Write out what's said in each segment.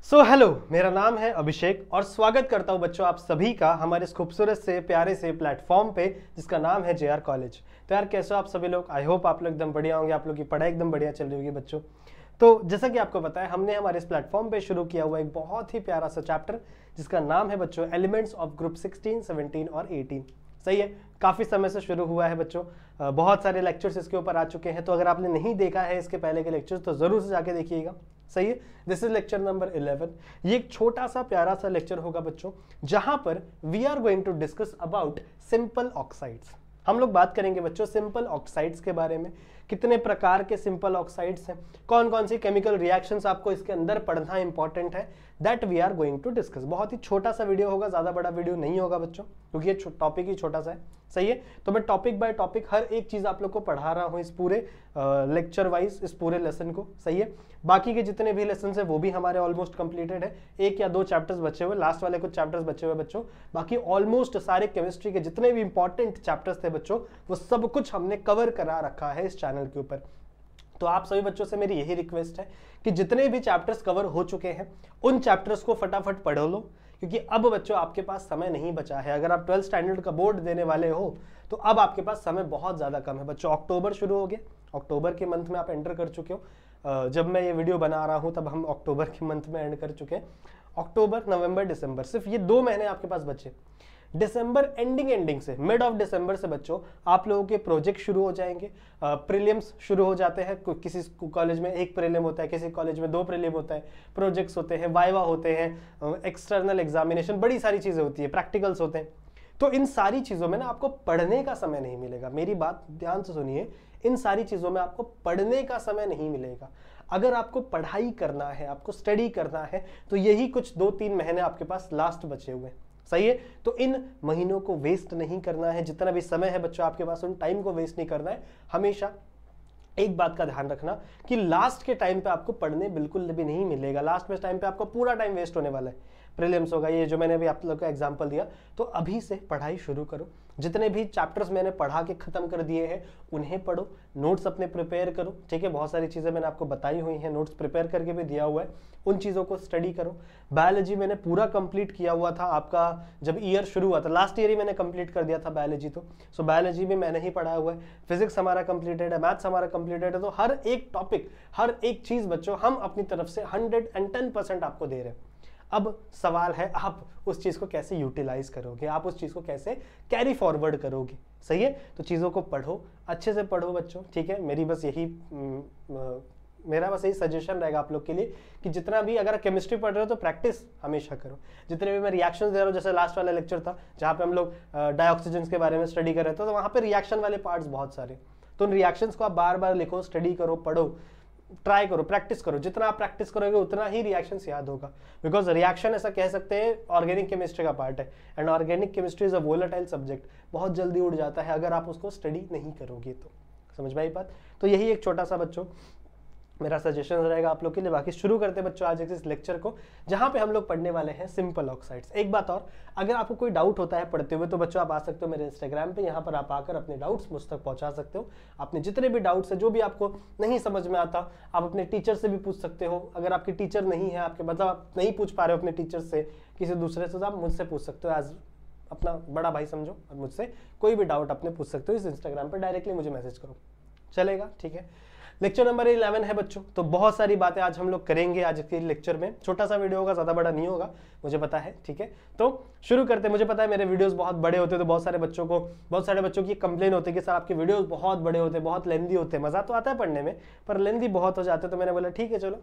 Hello, मेरा नाम है अभिषेक और स्वागत करता हूं बच्चों आप सभी का हमारे इस खूबसूरत से प्यारे से प्लेटफॉर्म पे जिसका नाम है JR कॉलेज। तो यार कैसे हो आप सभी लोग? आई होप आप लोग एकदम बढ़िया होंगे, आप लोग की पढ़ाई एकदम बढ़िया चल रही होगी बच्चों। तो जैसा कि आपको पता है, हमने हमारे इस प्लेटफॉर्म पे शुरू किया हुआ एक बहुत ही प्यारा सा चैप्टर जिसका नाम है बच्चों एलिमेंट्स ऑफ ग्रुप 16, 17 और 18। सही है, काफ़ी समय से शुरू हुआ है बच्चों, बहुत सारे लेक्चर्स इसके ऊपर आ चुके हैं। तो अगर आपने नहीं देखा है इसके पहले के लेक्चर्स तो ज़रूर से जाके देखिएगा। सही है, दिस इज लेक्चर नंबर 11। ये एक छोटा सा प्यारा सा लेक्चर होगा बच्चों, जहां पर we are going to discuss about simple oxides. हम लोग बात करेंगे बच्चों सिंपल ऑक्साइड्स के बारे में, कितने प्रकार के सिंपल ऑक्साइड्स हैं, कौन कौन सी केमिकल रिएक्शंस आपको इसके अंदर पढ़ना इंपॉर्टेंट है, that we are going to discuss. बहुत ही छोटा सा वीडियो होगा, ज़्यादा बड़ा वीडियो नहीं होगा बच्चों, क्योंकि ये टॉपिक ही छोटा सा है। सही है, तो मैं टॉपिक बाय टॉपिक हर एक चीज़ आप लोग को पढ़ा रहा हूँ इस पूरे लेक्चर वाइज, इस पूरे लेसन को। सही है, बाकी के जितने भी लेसन है वो भी हमारे ऑलमोस्ट कंप्लीटेड है, एक या दो चैप्टर्स बचे हुए, लास्ट वाले कुछ चैप्टर्स बचे हुए बच्चों। बाकी ऑलमोस्ट सारे केमिस्ट्री के जितने भी इंपॉर्टेंट चैप्टर्स थे बच्चों, वो सब कुछ हमने कवर करा रखा है इस चैनल के ऊपर। तो आप सभी बच्चों से मेरी यही रिक्वेस्ट है कि जितने भी चैप्टर्स कवर हो चुके हैं उन चैप्टर्स को फटाफट पढ़ लो, क्योंकि अब बच्चों आपके पास समय नहीं बचा है। अगर आप 12th स्टैंडर्ड का बोर्ड देने वाले हो तो अब आपके पास समय बहुत ज़्यादा कम है बच्चों। अक्टूबर शुरू हो गया, अक्टूबर के मंथ में आप एंटर कर चुके हो। जब मैं ये वीडियो बना रहा हूँ तब हम अक्टूबर के मंथ में एंड कर चुके हैं। अक्टूबर, नवंबर, दिसंबर, सिर्फ ये 2 महीने आपके पास बचे। दिसंबर एंडिंग से मिड ऑफ दिसंबर से बच्चों आप लोगों के प्रोजेक्ट शुरू हो जाएंगे, प्रीलिम्स शुरू हो जाते हैं। किसी कॉलेज में 1 प्रीलिम होता है, किसी कॉलेज में 2 प्रीलिम होता है, प्रोजेक्ट्स होते हैं, वाइवा होते हैं, एक्सटर्नल एग्जामिनेशन, बड़ी सारी चीज़ें होती है, प्रैक्टिकल्स होते हैं। तो इन सारी चीज़ों में ना आपको पढ़ने का समय नहीं मिलेगा। मेरी बात ध्यान से सुनिए, इन सारी चीज़ों में आपको पढ़ने का समय नहीं मिलेगा। अगर आपको पढ़ाई करना है, आपको स्टडी करना है, तो यही कुछ 2-3 महीने आपके पास लास्ट बचे हुए हैं। सही है, तो इन महीनों को वेस्ट नहीं करना है। जितना भी समय है बच्चों आपके पास, उन टाइम को वेस्ट नहीं करना है। हमेशा एक बात का ध्यान रखना कि लास्ट के टाइम पे आपको पढ़ने बिल्कुल भी नहीं मिलेगा। लास्ट में टाइम पे आपको पूरा टाइम वेस्ट होने वाला है। प्रीलिम्स होगा, ये जो मैंने अभी आप लोगों को एग्जांपल दिया, तो अभी से पढ़ाई शुरू करो। जितने भी चैप्टर्स मैंने पढ़ा के खत्म कर दिए हैं उन्हें पढ़ो, नोट्स अपने प्रिपेयर करो। ठीक है, बहुत सारी चीज़ें मैंने आपको बताई हुई हैं, नोट्स प्रिपेयर करके भी दिया हुआ है, उन चीज़ों को स्टडी करो। बायोलॉजी मैंने पूरा कंप्लीट किया हुआ था, आपका जब ईयर शुरू हुआ था, लास्ट ईयर ही मैंने कंप्लीट कर दिया था बायोलॉजी। तो सो बायोलॉजी भी मैंने ही पढ़ा हुआ है, फिजिक्स हमारा कंप्लीटेड है, मैथ्स हमारा कंप्लीटेड है। तो हर एक टॉपिक, हर एक चीज़ बच्चों हम अपनी तरफ से 110% आपको दे रहे हैं। अब सवाल है आप उस चीज़ को कैसे यूटिलाइज करोगे, आप उस चीज़ को कैसे कैरी फॉरवर्ड करोगे। सही है, तो चीज़ों को पढ़ो, अच्छे से पढ़ो बच्चों। ठीक है, मेरा बस यही सजेशन रहेगा आप लोग के लिए कि जितना भी अगर केमिस्ट्री पढ़ रहे हो तो प्रैक्टिस हमेशा करो। जितने भी मैं रिएक्शन दे रहा हूँ, जैसे लास्ट वाला लेक्चर था जहाँ पे हम लोग डाइऑक्सीजन के बारे में स्टडी कर रहे थे, तो वहाँ पे रिएक्शन वाले पार्ट्स बहुत सारे, तो उन रिएक्शंस को आप बार बार लिखो, स्टडी करो, पढ़ो, ट्राई करो, प्रैक्टिस करो। जितना आप प्रैक्टिस करोगे उतना ही रिएक्शंस याद होगा, बिकॉज रिएक्शन ऐसा कह सकते हैं ऑर्गेनिक केमिस्ट्री का पार्ट है, and organic chemistry is a volatile subject, बहुत जल्दी उड़ जाता है अगर आप उसको स्टडी नहीं करोगे तो। समझ में आई बात? तो यही एक छोटा सा बच्चों मेरा सजेशन रहेगा आप लोग के लिए। बाकी शुरू करते हैं बच्चों आज इस लेक्चर को, जहां पे हम लोग पढ़ने वाले हैं सिंपल ऑक्साइड्स। एक बात और, अगर आपको कोई डाउट होता है पढ़ते हुए तो बच्चों आप आ सकते हो मेरे इंस्टाग्राम पे, यहाँ पर आप आकर अपने डाउट्स मुझ तक पहुंचा सकते हो। आपने जितने भी डाउट्स है, जो भी आपको नहीं समझ में आता, आप अपने टीचर से भी पूछ सकते हो। अगर आपके टीचर नहीं है, आपके मतलब आप नहीं पूछ पा रहे हो अपने टीचर से, किसी दूसरे से, तो आप मुझसे पूछ सकते हो। एज अपना बड़ा भाई समझो और मुझसे कोई भी डाउट अपने पूछ सकते हो। इस इंस्टाग्राम पर डायरेक्टली मुझे मैसेज करो, चलेगा? ठीक है, लेक्चर नंबर 11 है बच्चों। तो बहुत सारी बातें आज हम लोग करेंगे आज के लेक्चर में। छोटा सा वीडियो होगा, ज़्यादा बड़ा नहीं होगा, मुझे पता है। ठीक है, तो शुरू करते हैं। मुझे पता है मेरे वीडियोस बहुत बड़े होते हैं, तो बहुत सारे बच्चों की कंप्लेन होती है कि सर आपके वीडियोस बहुत बड़े होते हैं, बहुत लेंदी होते हैं। मज़ा तो आता है पढ़ने में, पर लेंदी बहुत हो जाते हैं। तो मैंने बोला ठीक है चलो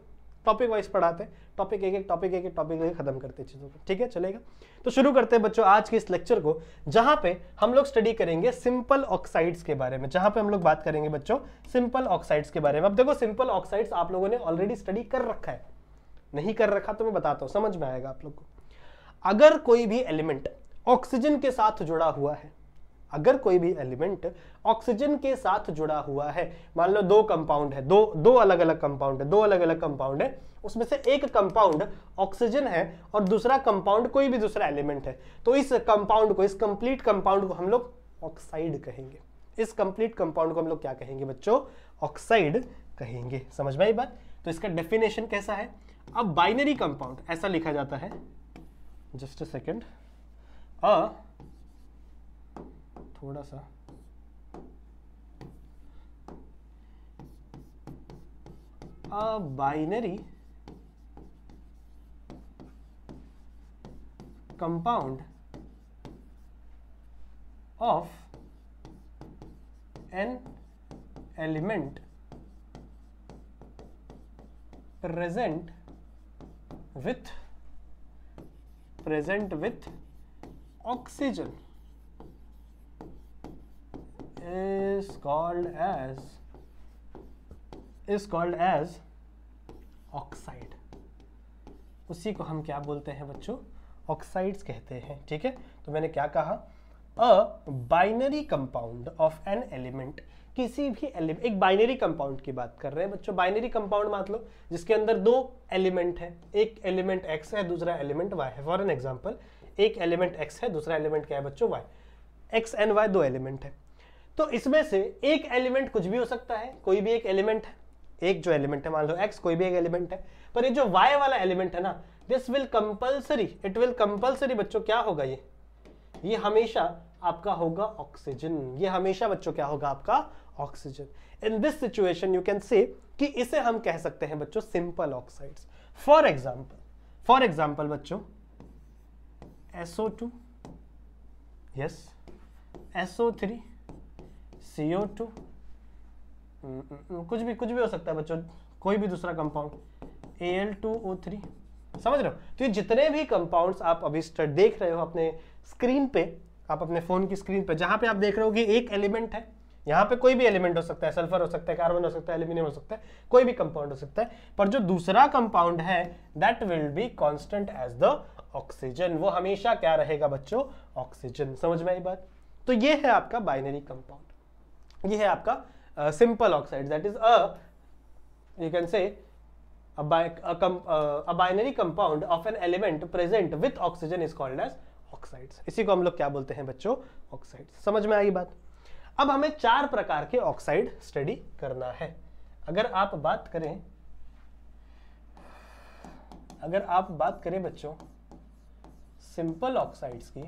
टॉपिक वाइज पढ़ाते हैं, टॉपिक एक एक टॉपिक लेके खत्म करते हैं चीज़ों को। ठीक है, चलेगा? तो शुरू करते हैं बच्चों आज के इस लेक्चर को, जहां पे हम लोग स्टडी करेंगे सिंपल ऑक्साइड्स के बारे में, जहां पे हम लोग बात करेंगे बच्चों सिंपल ऑक्साइड्स के बारे में। अब देखो, सिंपल ऑक्साइड्स आप लोगों ने ऑलरेडी स्टडी कर रखा है, नहीं कर रखा तो मैं बताता हूं, समझ में आएगा आप लोग को। अगर कोई भी एलिमेंट ऑक्सीजन के साथ जुड़ा हुआ है, अगर कोई भी एलिमेंट ऑक्सीजन के साथ जुड़ा हुआ है, मान लो 2 कंपाउंड है, दो अलग अलग कंपाउंड है, उसमें से एक कंपाउंड ऑक्सीजन है और दूसरा कंपाउंड कोई भी दूसरा एलिमेंट है, तो इस कंपाउंड को, इस कंप्लीट कंपाउंड को हम लोग ऑक्साइड कहेंगे। इस कंप्लीट कंपाउंड को हम लोग क्या कहेंगे बच्चों? ऑक्साइड कहेंगे। समझ में आई बात? तो इसका डेफिनेशन कैसा है? अब बाइनरी कंपाउंड ऐसा लिखा जाता है, जस्ट अ सेकेंड, अ थोड़ा सा a binary compound of an element present with oxygen is called as oxide। उसी को हम क्या बोलते हैं बच्चों? ऑक्साइड्स कहते हैं। ठीक है, तो मैंने क्या कहा? A binary compound of an element, किसी भी एलिमेंट, एक बाइनरी कंपाउंड की बात कर रहे हैं बच्चों। बाइनरी कंपाउंड मान लो जिसके अंदर दो एलिमेंट है, एक एलिमेंट x है, दूसरा एलिमेंट y है। फॉर एन एग्जांपल, एक एलिमेंट x है, दूसरा एलिमेंट क्या है बच्चों? y। x एंड y दो एलिमेंट है, तो इसमें से एक एलिमेंट कुछ भी हो सकता है, कोई भी एक एलिमेंट है। एक जो एलिमेंट है मान लो x, कोई भी एक एलिमेंट है, पर ये जो y वाला एलिमेंट है ना, this will compulsory, it will compulsory बच्चों क्या होगा? ये हमेशा आपका होगा ऑक्सीजन। ये हमेशा बच्चों क्या होगा? आपका oxygen. In this situation you can say कि इसे हम कह सकते हैं बच्चों सिंपल ऑक्साइड्स। फॉर एग्जांपल बच्चों SO2, यस, SO3, CO2, कुछ भी हो सकता है बच्चों, कोई भी दूसरा कंपाउंड, Al2O3। समझ रहे हो? तो ये जितने भी कंपाउंड्स आप अभी देख रहे हो अपने स्क्रीन पे, आप अपने फोन की स्क्रीन पे, जहां पे आप देख रहे हो कि एक एलिमेंट है, यहाँ पे कोई भी एलिमेंट हो सकता है, सल्फर हो सकता है, कार्बन हो सकता है, एल्यूमिनियम हो सकता है, कोई भी कंपाउंड हो सकता है, पर जो दूसरा कंपाउंड है that will be constant as the oxygen. वो हमेशा क्या रहेगा बच्चों? ऑक्सीजन। समझ में आई बात? तो ये है आपका बाइनरी कंपाउंड, ये है आपका simple oxide, that is you can say a binary compound of an element present with oxygen is called as oxides। इसी को हम लोग क्या बोलते हैं बच्चों? ऑक्साइड्स। समझ में आई बात? अब हमें 4 प्रकार के ऑक्साइड स्टडी करना है। अगर आप बात करें बच्चों सिंपल ऑक्साइड्स की,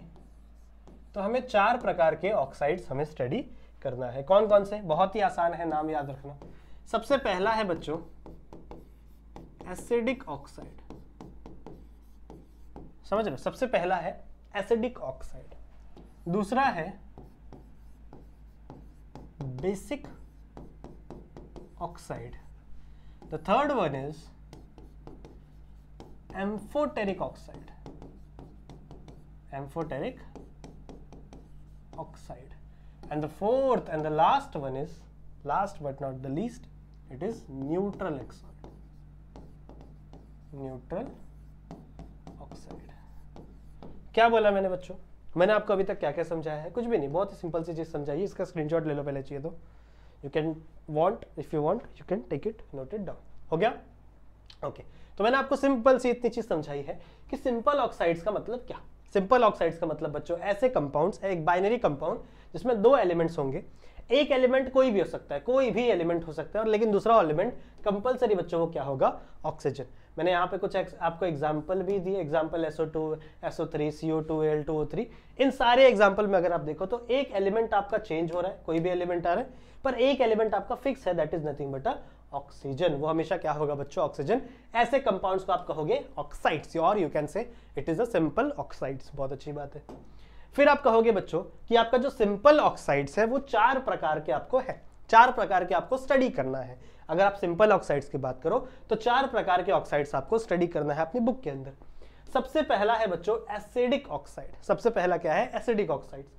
तो हमें 4 प्रकार के ऑक्साइड्स हमें स्टडी करना है। कौन कौन से? बहुत ही आसान है, नाम याद रखना। सबसे पहला है बच्चों एसिडिक ऑक्साइड। समझ रहे हो? सबसे पहला है एसिडिक ऑक्साइड, दूसरा है basic oxide, the third one is amphoteric oxide, amphoteric oxide, and the fourth and the last one is, last but not the least, it is neutral oxide, neutral oxide. क्या बोला मैंने बच्चों? मैंने आपको अभी तक क्या क्या समझाया है? कुछ भी नहीं, बहुत ही सिंपल सी चीज समझाई है। इसका स्क्रीनशॉट ले लो पहले, चाहिए तो you can if you want you can take it, note it down. हो गया? ओके, तो मैंने आपको सिंपल सी इतनी चीज समझाई है कि सिंपल ऑक्साइड्स का मतलब क्या। सिंपल ऑक्साइड्स का मतलब बच्चों ऐसे कंपाउंड्स, एक बाइनरी कंपाउंड जिसमें 2 एलिमेंट्स होंगे। एक एलिमेंट कोई भी हो सकता है, कोई भी एलिमेंट हो सकता है, और लेकिन दूसरा एलिमेंट कंपलसरी बच्चों वो क्या होगा? ऑक्सीजन। मैंने यहाँ पे कुछ आपको एग्जाम्पल भी दिए, example SO2, SO3, CO2, Al2O3। इन सारे एग्जाम्पल में अगर आप देखो तो एक एलिमेंट आपका चेंज हो रहा है, कोई भी एलिमेंट आ रहा है, पर एक एलिमेंट आपका फिक्स है, that is nothing but oxygen. वो हमेशा क्या होगा बच्चों? ऑक्सीजन। ऐसे कंपाउंड्स को आप कहोगे ऑक्साइड्स, और you can say it is a simple oxides. बहुत अच्छी बात है। फिर आप कहोगे बच्चों कि आपका जो सिंपल ऑक्साइड्स है वो 4 प्रकार के आपको है, 4 प्रकार के आपको स्टडी करना है। अगर आप सिंपल ऑक्साइड्स की बात करो तो 4 प्रकार के ऑक्साइड्स आपको स्टडी करना है अपनी बुक के अंदर। सबसे पहला है बच्चों एसिडिक ऑक्साइड। सबसे पहला क्या है? Acidic oxides.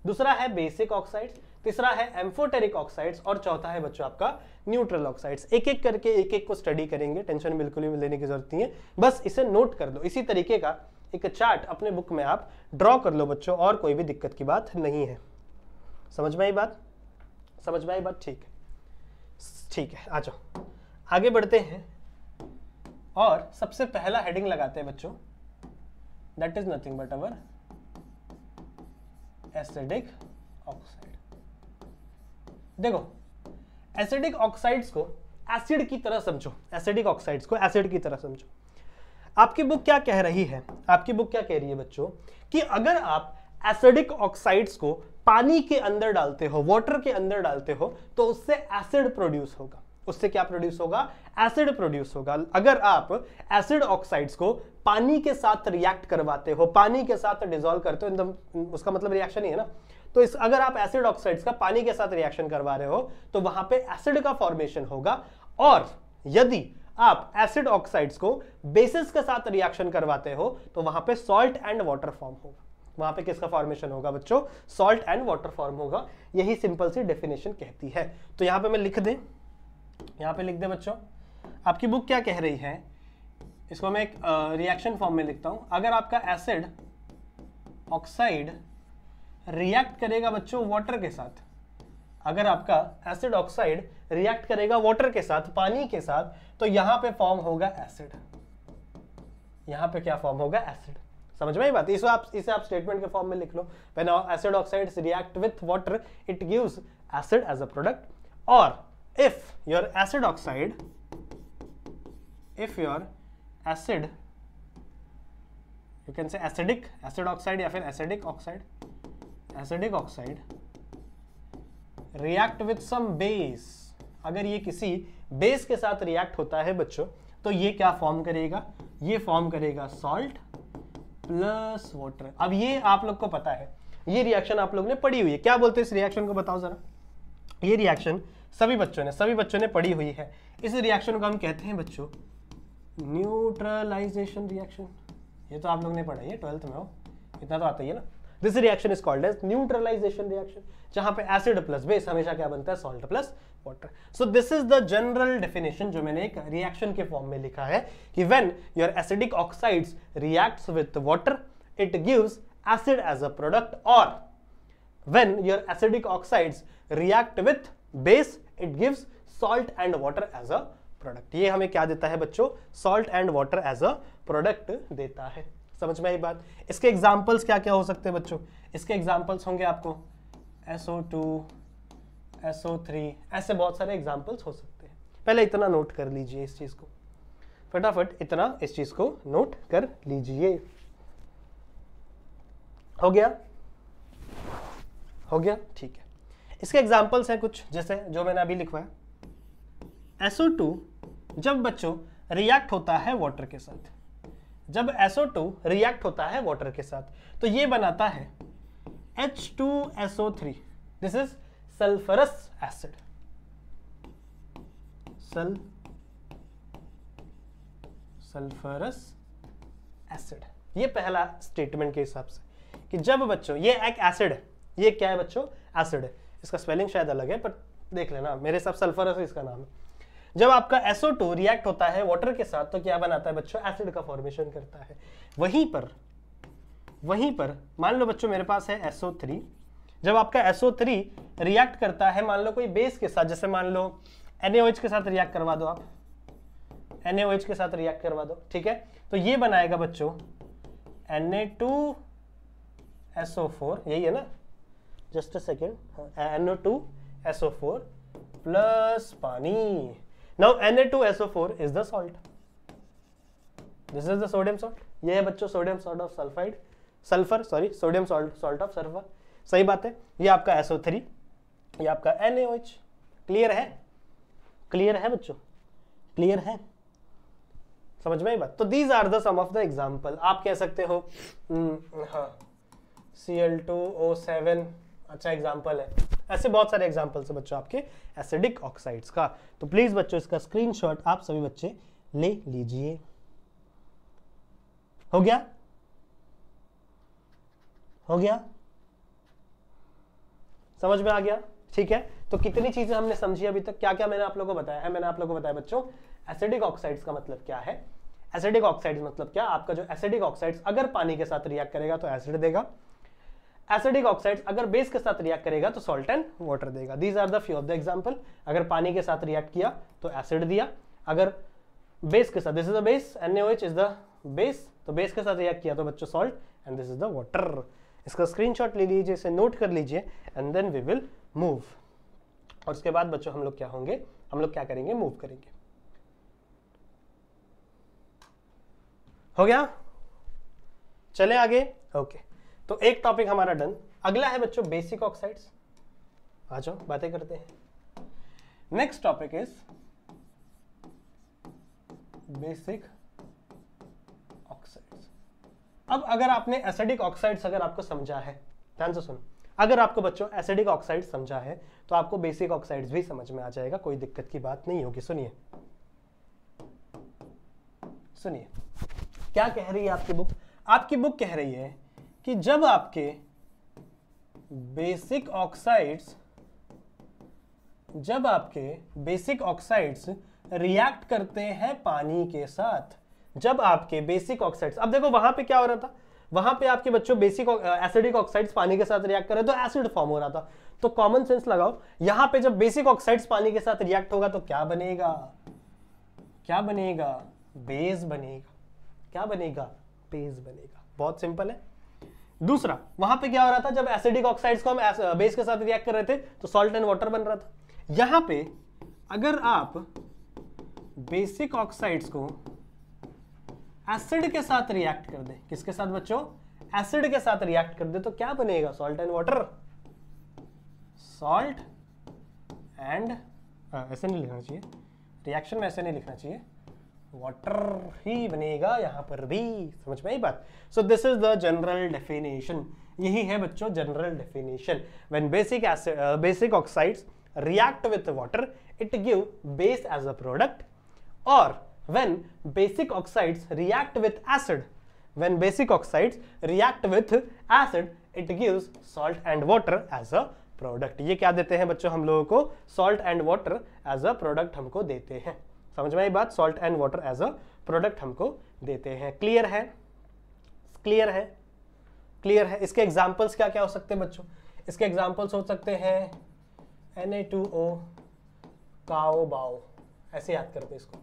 दूसरा है बेसिक ऑक्साइड्स, तीसरा है एम्फोटेरिक ऑक्साइड्स, और चौथा है बच्चों आपका न्यूट्रल ऑक्साइड्स। एक एक करके एक एक को स्टडी करेंगे, टेंशन बिल्कुल भी लेने की जरूरत नहीं है, बस इसे नोट कर लो। इसी तरीके का एक चार्ट अपने बुक में आप ड्रॉ कर लो बच्चों, और कोई भी दिक्कत की बात नहीं है। समझ में आई बात? समझ में आई बात? ठीक है, ठीक है, आ जाओ आगे बढ़ते हैं। और सबसे पहला हेडिंग लगाते हैं बच्चों, that is nothing but our acidic oxide. देखो, एसिडिक ऑक्साइड्स को एसिड की तरह समझो, एसिडिक ऑक्साइड्स को एसिड की तरह समझो। आपकी बुक क्या कह रही है, आपकी बुक क्या कह रही है बच्चों कि अगर आप एसिडिक ऑक्साइड्स को पानी के अंदर डालते हो, वाटर के अंदर डालते हो, तो उससे एसिड प्रोड्यूस होगा। उससे क्या प्रोड्यूस होगा? एसिड प्रोड्यूस होगा। अगर आप एसिड ऑक्साइड्स को पानी के साथ रिएक्ट करवाते हो, पानी के साथ डिसॉल्व करते हो, एकदम उसका मतलब रिएक्शन ही है ना। तो अगर आप एसिड ऑक्साइड्स का पानी के साथ रिएक्शन करवा रहे हो तो वहां पे एसिड का फॉर्मेशन होगा। और यदि आप एसिड ऑक्साइड्स को बेसिस के साथ रिएक्शन करवाते हो तो वहां पे सॉल्ट एंड वाटर फॉर्म होगा। वहां पे किसका फॉर्मेशन होगा बच्चों? सॉल्ट एंड वाटर फॉर्म होगा। यही सिंपल सी डेफिनेशन कहती है। तो यहां पे मैं लिख दें, यहां पे लिख दे बच्चों, आपकी बुक क्या कह रही है, इसको मैं एक रिएक्शन फॉर्म में लिखता हूं। अगर आपका एसिड ऑक्साइड रिएक्ट करेगा बच्चों वाटर के साथ, अगर आपका एसिड ऑक्साइड रिएक्ट करेगा वाटर के साथ, पानी के साथ, तो यहां पे फॉर्म होगा एसिड। यहां पे क्या फॉर्म होगा? एसिड। समझ में आई बात? इसे आप स्टेटमेंट के फॉर्म में लिख लो। When acid oxides react with water it gives acid as a product. और if your acid oxide, if your acid, you can say acidic acid oxide या फिर acidic oxide react with some base, अगर ये किसी base के साथ react होता है बच्चों तो ये क्या फॉर्म करेगा? ये फॉर्म करेगा सॉल्ट प्लस वाटर। अब ये आप लोग को पता है, ये रिएक्शन आप लोग ने पढ़ी हुई है। क्या बोलते हैं इस रिएक्शन को, बताओ जरा। ये रिएक्शन सभी बच्चों ने पढ़ी हुई है। इस रिएक्शन को हम कहते हैं बच्चों न्यूट्रलाइजेशन रिएक्शन। ये तो आप लोग ने पढ़ा है 12th में हो, इतना तो आता ही है ना। This reaction is called as neutralization reaction, जहां पे एसिड प्लस बेस हमेशा क्या बनता है? Salt plus water. So this is the general definition जो मैंने एक रिएक्शन के फॉर्म में लिखा है कि when your acidic oxides reacts with water it gives acid as a product, और when your acidic oxides react with base it gives salt and water as a product। ये हमें क्या देता है बच्चों? salt and water as a product देता है। समझ में आई बात? इसके एग्जांपल्स क्या क्या हो सकते हैं बच्चों? इसके एग्जांपल्स होंगे आपको SO2, SO3, ऐसे बहुत सारे एग्जांपल्स हो सकते हैं। पहले इतना नोट कर लीजिए इस चीज को, फटाफट इतना इस चीज को नोट कर लीजिए। हो गया? हो गया, ठीक है। इसके एग्जांपल्स हैं कुछ, जैसे जो मैंने अभी लिखवाया। SO2 जब बच्चों रिएक्ट होता है वाटर के साथ, जब SO2 रिएक्ट होता है वाटर के साथ तो ये बनाता है H2SO3। This is sulphurous acid. Sulphurous acid. ये पहला स्टेटमेंट के हिसाब से कि जब बच्चों ये एक एसिड है, ये क्या है बच्चों? एसिड है। इसका स्पेलिंग शायद अलग है पर देख लेना, मेरे सब सल्फरस इसका नाम है। जब आपका SO2 रिएक्ट होता है वाटर के साथ तो क्या बनाता है बच्चों? एसिड का फॉर्मेशन करता है। वहीं पर मान लो बच्चों मेरे पास है SO3। जब आपका SO3 रिएक्ट करता है मान लो कोई बेस के साथ, जैसे मान लो NaOH के साथ रिएक्ट करवा दो, आप NaOH के साथ रिएक्ट करवा दो, ठीक है, तो ये बनाएगा बच्चों Na2SO4, यही है ना, just a second, NO2SO4 plus पानी। Now Na2SO4 is the salt, this is the sodium salt. ये है बच्चों sodium salt of sulphide, sodium salt of sulphur. सही बात है। ये आपका SO3, ये आपका NaOH। क्लियर है? क्लियर है बच्चों? क्लियर है? समझ में आई बात? तो these are the some of the example. आप कह सकते हो हाँ Cl2O7 अच्छा एग्जाम्पल है। ऐसे बहुत सारे एग्जाम्पल्स है बच्चों आपके एसिडिक ऑक्साइड्स का। तो प्लीज बच्चों इसका स्क्रीनशॉट आप सभी बच्चे ले लीजिए। हो गया? हो गया? समझ में आ गया? ठीक है। तो कितनी चीजें हमने समझी अभी तक? क्या क्या मैंने आप लोगों को बताया है? मैंने आप लोगों को बताया बच्चों एसिडिक ऑक्साइड्स का मतलब क्या है। एसिडिक ऑक्साइड्स मतलब क्या? आपका जो एसिडिक ऑक्साइड्स अगर पानी के साथ रिएक्ट करेगा तो एसिड देगा। एसिडिक ऑक्साइड्स अगर बेस के साथ रिएक्ट करेगा तो सॉल्ट एंड वाटर देगा। These are the few of the example. अगर पानी के साथ रिएक्ट किया तो एसिड दिया, अगर बेस के साथ, this is the base, NaOH is the base, तो बेस के साथ रिएक्ट किया तो बच्चों salt and this is the water. इसका स्क्रीनशॉट ले लीजिए, इसे नोट कर लीजिए and then we will move. और उसके बाद बच्चों हम लोग क्या होंगे, हम लोग क्या करेंगे, मूव करेंगे। हो गया, चले आगे। ओके, तो एक टॉपिक हमारा डन। अगला है बच्चों बेसिक ऑक्साइड्स। आ जाओ बातें करते हैं। Next topic is basic oxides. अब अगर आपने एसिडिक ऑक्साइड्स अगर आपको समझा है, ध्यान से सुनो, अगर आपको बच्चों एसिडिक ऑक्साइड समझा है तो आपको बेसिक ऑक्साइड्स भी समझ में आ जाएगा, कोई दिक्कत की बात नहीं होगी। सुनिए सुनिए क्या कह रही है आपकी बुक। आपकी बुक कह रही है कि जब आपके बेसिक ऑक्साइड्स रिएक्ट करते हैं पानी के साथ, जब आपके बेसिक ऑक्साइड्स, अब देखो वहां पे क्या हो रहा था, वहां पे आपके बच्चों बेसिक एसिडिक ऑक्साइड्स पानी के साथ रिएक्ट कर रहे तो एसिड फॉर्म हो रहा था। तो कॉमन सेंस लगाओ, यहां पे जब बेसिक ऑक्साइड्स पानी के साथ रिएक्ट होगा तो क्या बनेगा, क्या बनेगा, बेस बनेगा। क्या बनेगा, बेस बनेगा। बहुत सिंपल है। दूसरा, वहां पे क्या हो रहा था, जब एसिडिक ऑक्साइड्स को हम बेस के साथ रिएक्ट कर रहे थे तो सॉल्ट एंड वाटर बन रहा था। यहां पे अगर आप बेसिक ऑक्साइड्स को एसिड के साथ रिएक्ट कर दे, किसके साथ बच्चों, एसिड के साथ रिएक्ट कर दे तो क्या बनेगा, salt and water. Salt and, ऐसे नहीं लिखना चाहिए, रिएक्शन में ऐसे नहीं लिखना चाहिए, वाटर ही बनेगा यहां पर भी। समझ में आई बात। सो this is the general definition, यही है बच्चों general definition. When basic oxides react with water it give base as a product, or when basic oxides react with acid, when basic oxides react with acid it gives salt and water as a product। ये क्या देते हैं बच्चों हम लोगों को, salt and water as a product हमको देते हैं। समझ में आई बात, salt and water as a product हमको देते हैं। क्लियर है, क्लियर है, क्लियर है। इसके एग्जाम्पल्स क्या क्या हो सकते हैं बच्चों, इसके एग्जाम्पल्स हो सकते हैं Na2O, काओ बाओ, ऐसे याद करते इसको,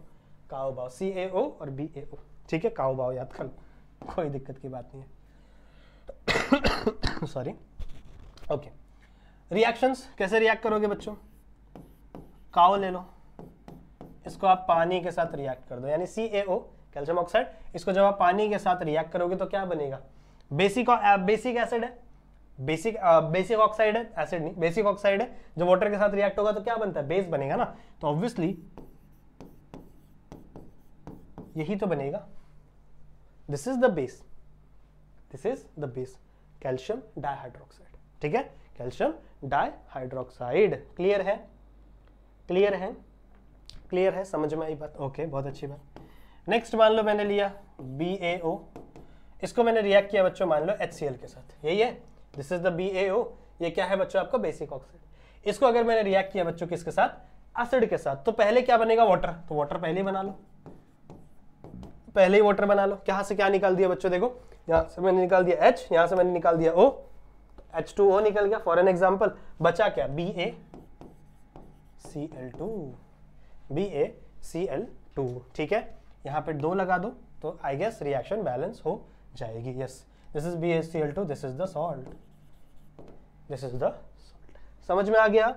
काओ बाओ, CaO और BaO, ठीक है, काओ बाओ याद कर, कोई दिक्कत की बात नहीं है। सॉरी। ओके, रिएक्शंस कैसे रिएक्ट करोगे बच्चों, काओ ले लो, इसको आप पानी के साथ रिएक्ट कर दो, यानी CaO कैल्शियम ऑक्साइड, इसको जब आप पानी के साथ रिएक्ट करोगे तो क्या बनेगा, बेसिक एसिड है, बेसिक ऑक्साइड है, एसिड नहीं, बेसिक ऑक्साइड है, जब वाटर के साथ रिएक्ट होगा तो क्या बनता है, बेस बनेगा ना। तो ऑब्वियसली यही तो बनेगा, this is the base, this is the base, calcium dihydroxide, ठीक है, कैल्शियम डाइहाइड्रोक्साइड। क्लियर है, क्लियर है, क्लियर है, समझ में आई बात। ओके, बहुत अच्छी बात। नेक्स्ट मान लो मैंने लिया BaO, इसको मैंने रिएक्ट किया बच्चों मान लो HCl के साथ, यही है, दिस इज द BaO। ये क्या है बच्चों आपका बेसिक ऑक्साइड। इसको अगर मैंने रिएक्ट किया बच्चों किसके साथ, एसिड के साथ, तो पहले क्या बनेगा, वाटर, तो वाटर पहले ही बना लो, पहले ही वाटर बना लो। कहां से क्या निकाल दिया बच्चों, देखो यहां से मैंने निकाल दिया H, यहां से मैंने निकाल दिया O, H2O निकल गया फॉर एन एग्जांपल, बचा क्या, BaCl2, ठीक है, यहां पे 2 लगा दो तो आई गेस रिएक्शन बैलेंस हो जाएगी। Yes, this is BaCl2, this is the salt, this is the salt. समझ में आ गया,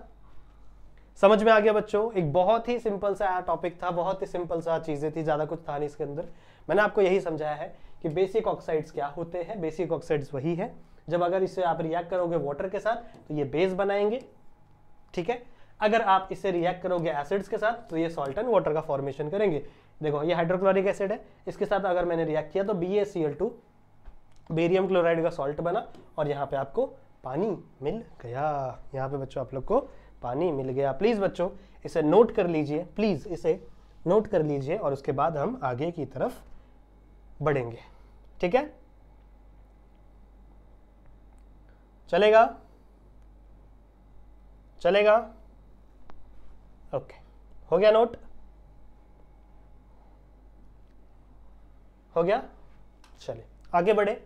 समझ में आ गया बच्चों। एक बहुत ही सिंपल सा टॉपिक था, बहुत ही सिंपल सा चीजें थी, ज्यादा कुछ था नहीं इसके अंदर। मैंने आपको यही समझाया है कि बेसिक ऑक्साइड्स क्या होते हैं। बेसिक ऑक्साइड्स वही है जब अगर इसे आप रिएक्ट करोगे वाटर के साथ तो ये बेस बनाएंगे, ठीक है, अगर आप इसे रिएक्ट करोगे एसिड्स के साथ तो ये सॉल्ट एंड वाटर का फॉर्मेशन करेंगे। देखो ये हाइड्रोक्लोरिक एसिड है, इसके साथ अगर मैंने रिएक्ट किया तो BaCl2 बेरियम क्लोराइड का सॉल्ट बना और यहाँ पे आपको पानी मिल गया। यहाँ पे बच्चों आप लोग को पानी मिल गया। प्लीज बच्चों इसे नोट कर लीजिए, प्लीज इसे नोट कर लीजिए और उसके बाद हम आगे की तरफ बढ़ेंगे, ठीक है, चलेगा, चलेगा। ओके, हो गया नोट, हो गया, चलिए आगे बढ़े।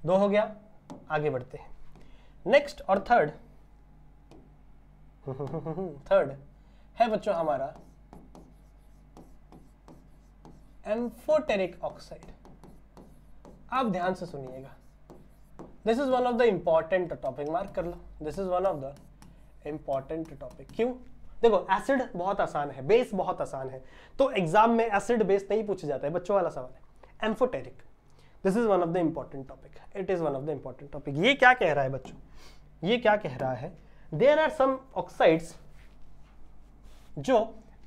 2 हो गया, आगे बढ़ते हैं। नेक्स्ट और थर्ड है बच्चों हमारा एम्फोटेरिक ऑक्साइड। आप ध्यान से सुनिएगा, this is one of the important topic, mark कर लो, this is one of the important topic. क्यों, देखो एसिड बहुत आसान है, बेस बहुत आसान है, तो एग्जाम में एसिड बेस नहीं पूछा जाता है, बच्चों वाला सवाल है। Amphoteric, this is one of the important topic, it is one of the important topic. ये क्या कह रहा है बच्चों, ये क्या कह रहा है, देयर आर सम ऑक्साइड्स जो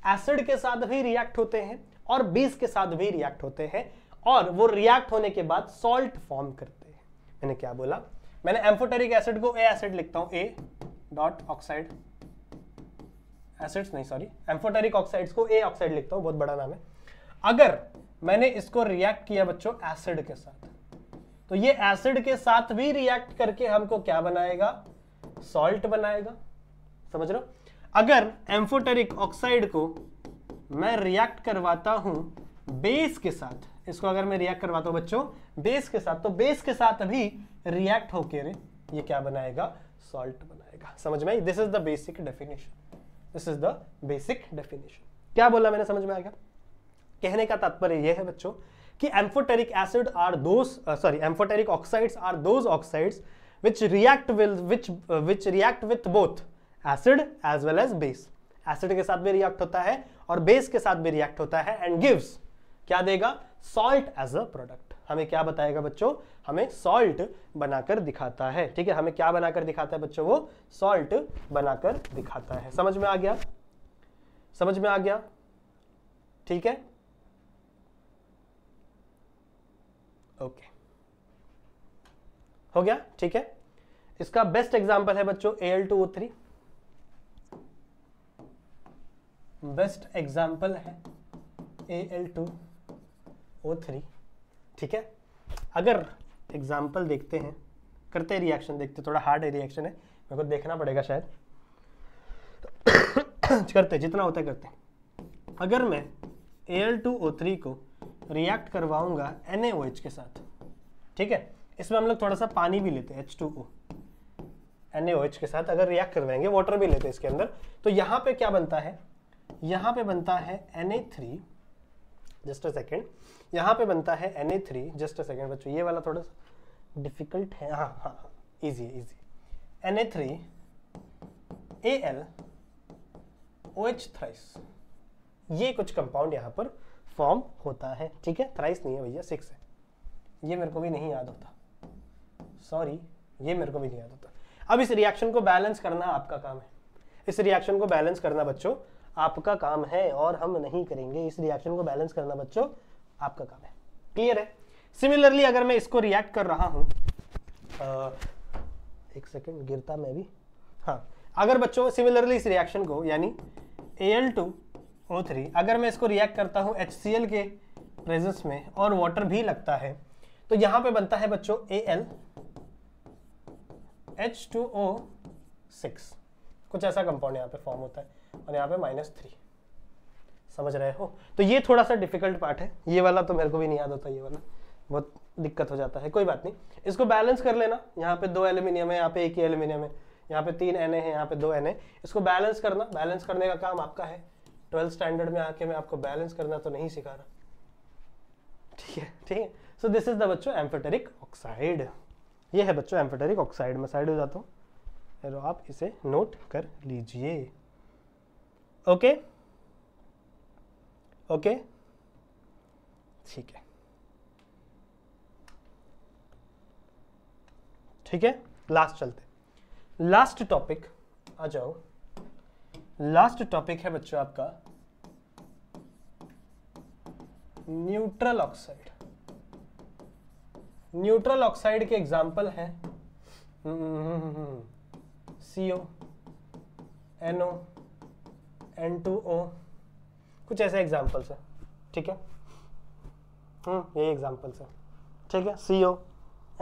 एसिड के साथ भी रिएक्ट होते हैं और बेस के साथ भी रिएक्ट होते हैं, और वो रिएक्ट होने के बाद सॉल्ट फॉर्म करते हैं। मैंने क्या बोला, मैंने एम्फोटेरिक एसिड को ए एसिड लिखता हूं, ए डॉट ऑक्साइड, एसिड्स नहीं सॉरी, एम्फोटेरिक ऑक्साइड्स को ए ऑक्साइड लिखता हूं, बहुत बड़ा नाम है। अगर मैंने इसको रिएक्ट किया बच्चों एसिड के साथ, तो ये एसिड के साथ भी रिएक्ट करके हमको क्या बनाएगा, सॉल्ट बनाएगा। समझ रहे हो? अगर एम्फोटेरिक ऑक्साइड को मैं रिएक्ट करवाता हूं बेस के साथ, इसको अगर मैं रिएक्ट करवाता हूं बच्चों बेस के साथ, तो बेस के साथ भी रिएक्ट होकर ये क्या बनाएगा, सॉल्ट बनाएगा। समझ में आई? This is the basic definition, this is the basic definition. क्या बोला मैंने, समझ में आ गया? कहने का तात्पर्य यह है बच्चों कि amphoteric acid are those amphoteric oxides are those oxides which react with both acid as well as base। Acid के साथ भी रिएक्ट होता है और बेस के साथ भी रिएक्ट होता है, एंड गिव्स क्या देगा, सॉल्ट एज अ प्रोडक्ट। हमें क्या बताएगा बच्चों, हमें सॉल्ट बनाकर दिखाता है। ठीक है, हमें क्या बनाकर दिखाता है बच्चों, वो सॉल्ट बनाकर दिखाता है। समझ में आ गया, समझ में आ गया? ठीक है, ओके, हो गया? ठीक है, इसका बेस्ट एग्जांपल है बच्चों Al2O3, बेस्ट एग्जांपल है Al2O3। ठीक है, अगर एग्जांपल देखते हैं, करते हैं रिएक्शन, देखते, थोड़ा हार्ड है रिएक्शन है, मेरे को देखना पड़ेगा शायद करते जितना होता है करते। अगर मैं Al2O3 को रिएक्ट करवाऊंगा NaOH के साथ, ठीक है, इसमें हम लोग थोड़ा सा पानी भी लेते हैं, H2O, NaOH के साथ अगर रिएक्ट करवाएंगे, वाटर भी लेते हैं इसके अंदर, तो यहाँ पे क्या बनता है, यहाँ पे बनता है Na3, जस्ट अ सेकेंड, यहाँ पे बनता है Na3, जस्ट अ सेकेंड बच्चों, ये वाला थोड़ा सा डिफिकल्ट है, हाँ हाँ हाँ, easy easy, Na3 Al OH thrice, ये कुछ कंपाउंड यहाँ पर फॉर्म होता है। ठीक है, थ्राइस नहीं है भैया, 6 है, ये मेरे को भी नहीं याद होता, सॉरी, ये मेरे को भी नहीं याद होता। अब इस रिएक्शन को बैलेंस करना आपका काम है, इस रिएक्शन को बैलेंस करना बच्चों आपका काम है, और हम नहीं करेंगे। इस रिएक्शन को बैलेंस करना बच्चों आपका काम है, क्लियर है? सिमिलरली अगर मैं इसको रिएक्ट कर रहा हूं, एक सेकेंड, गिरता मैं भी, हाँ, अगर बच्चों सिमिलरली इस रिएक्शन को, यानी Al2O3, अगर मैं इसको रिएक्ट करता हूं HCl के प्रेजेंस में और वाटर भी लगता है, तो यहां पे बनता है बच्चों Al H2O6, कुछ ऐसा कंपाउंड यहाँ पे फॉर्म होता है, और यहाँ पे -3, समझ रहे हो? तो ये थोड़ा सा डिफिकल्ट पार्ट है, ये वाला तो मेरे को भी नहीं याद होता, ये वाला बहुत दिक्कत हो जाता है, कोई बात नहीं, इसको बैलेंस कर लेना। यहाँ पे 2 एल्यूमिनियम है, यहाँ पे 1 ही एल्यूमिनियम है, यहाँ पे 3 Na है, यहाँ पे 2 Na, इसको बैलेंस करना, बैलेंस करने का काम आपका है। 12th स्टैंडर्ड में आके मैं आपको बैलेंस करना तो नहीं सिखा रहा, ठीक है? ठीक है, सो दिस इज द बच्चों एम्फोटेरिक ऑक्साइड, ये है बच्चों एम्फोटेरिक ऑक्साइड। मैं साइड हो जाता हूँ, तो आप इसे नोट कर लीजिए। ओके ओके, ठीक है, ठीक है, लास्ट चलते, लास्ट टॉपिक आ जाओ। लास्ट टॉपिक है बच्चों आपका न्यूट्रल ऑक्साइड। न्यूट्रल ऑक्साइड के एग्जाम्पल हैं CO, NO, N2O, कुछ ऐसे एग्जाम्पल्स है। ठीक है, ये एग्जाम्पल्स है। ठीक है, CO,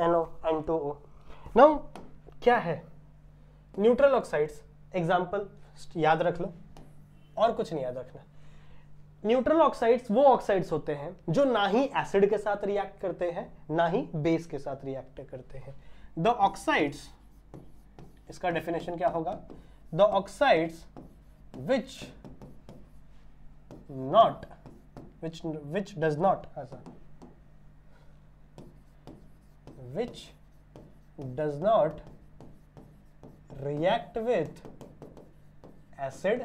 NO, N2O। नाउ क्या है न्यूट्रल ऑक्साइड्स, एग्जाम्पल याद रख लो और कुछ नहीं याद रखना। न्यूट्रल ऑक्साइड्स वो ऑक्साइड्स होते हैं जो ना ही एसिड के साथ रिएक्ट करते हैं ना ही बेस के साथ रिएक्ट करते हैं। द ऑक्साइड्स, इसका डेफिनेशन क्या होगा? The oxides which does not react with acid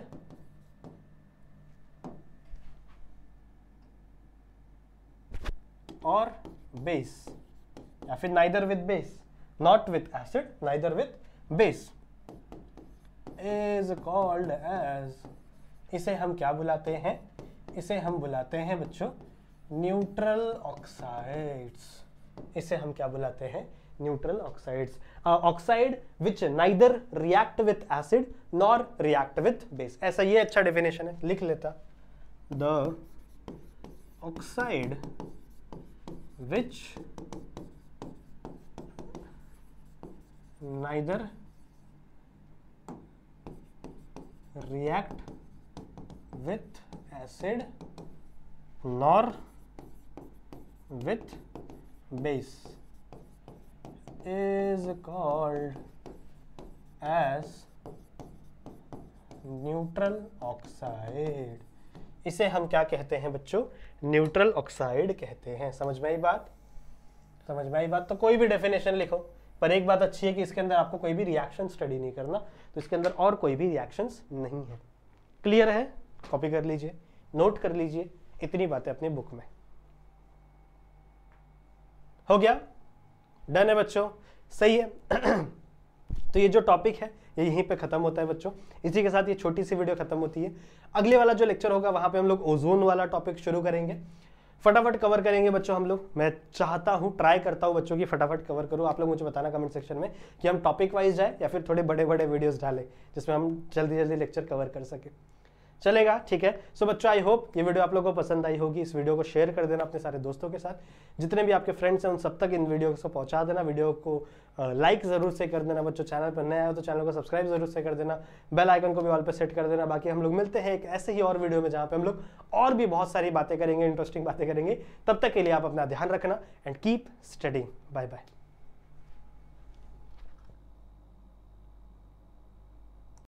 और बेस, या फिर neither with base, not with acid, neither with base, is called as, इसे हम क्या बुलाते हैं? इसे हम बुलाते हैं बच्चों न्यूट्रल ऑक्साइड्स। इसे हम क्या बुलाते हैं? Neutral oxides. Oxide which neither react with acid nor react with base. ऐसा ये अच्छा डेफिनेशन है, लिख लेता। The oxide which neither react with acid nor with base is called as neutral oxide। इसे हम क्या कहते हैं बच्चों? न्यूट्रल ऑक्साइड कहते हैं। समझ में आई बात? समझ में आई बात? तो कोई भी डेफिनेशन लिखो, पर एक बात अच्छी है कि इसके अंदर आपको कोई भी रिएक्शन स्टडी नहीं करना, तो इसके अंदर और कोई भी रिएक्शंस नहीं है। क्लियर है? कॉपी कर लीजिए, नोट कर लीजिए, इतनी बातें अपनी बुक में। हो गया? डन है बच्चों? सही है। तो ये जो टॉपिक है ये यहीं पे खत्म होता है बच्चों। इसी के साथ ये छोटी सी वीडियो खत्म होती है। अगले वाला जो लेक्चर होगा वहां पे हम लोग ओजोन वाला टॉपिक शुरू करेंगे, फटाफट कवर करेंगे बच्चों हम लोग। मैं चाहता हूँ, ट्राई करता हूँ बच्चों की फटाफट कवर करूँ। आप लोग मुझे बताना कमेंट सेक्शन में कि हम टॉपिक वाइज जाए या फिर थोड़े बड़े बड़े वीडियोस डालें जिसमें हम जल्दी जल्दी लेक्चर कवर कर सके। चलेगा? ठीक है। सो बच्चों, आई होप ये वीडियो आप लोगों को पसंद आई होगी। इस वीडियो को शेयर कर देना अपने सारे दोस्तों के साथ। जितने भी आपके फ्रेंड्स हैं उन सब तक इन वीडियो को पहुंचा देना। वीडियो को लाइक जरूर से कर देना बच्चों। चैनल पर नया हो तो चैनल को सब्सक्राइब जरूर से कर देना। बेल आइकन को भी ऑल पे सेट कर देना। बाकी हम लोग मिलते हैं एक ऐसे ही और वीडियो में जहाँ पे हम लोग और भी बहुत सारी बातें करेंगे, इंटरेस्टिंग बातें करेंगे। तब तक के लिए आप अपना ध्यान रखना and keep studying. Bye bye.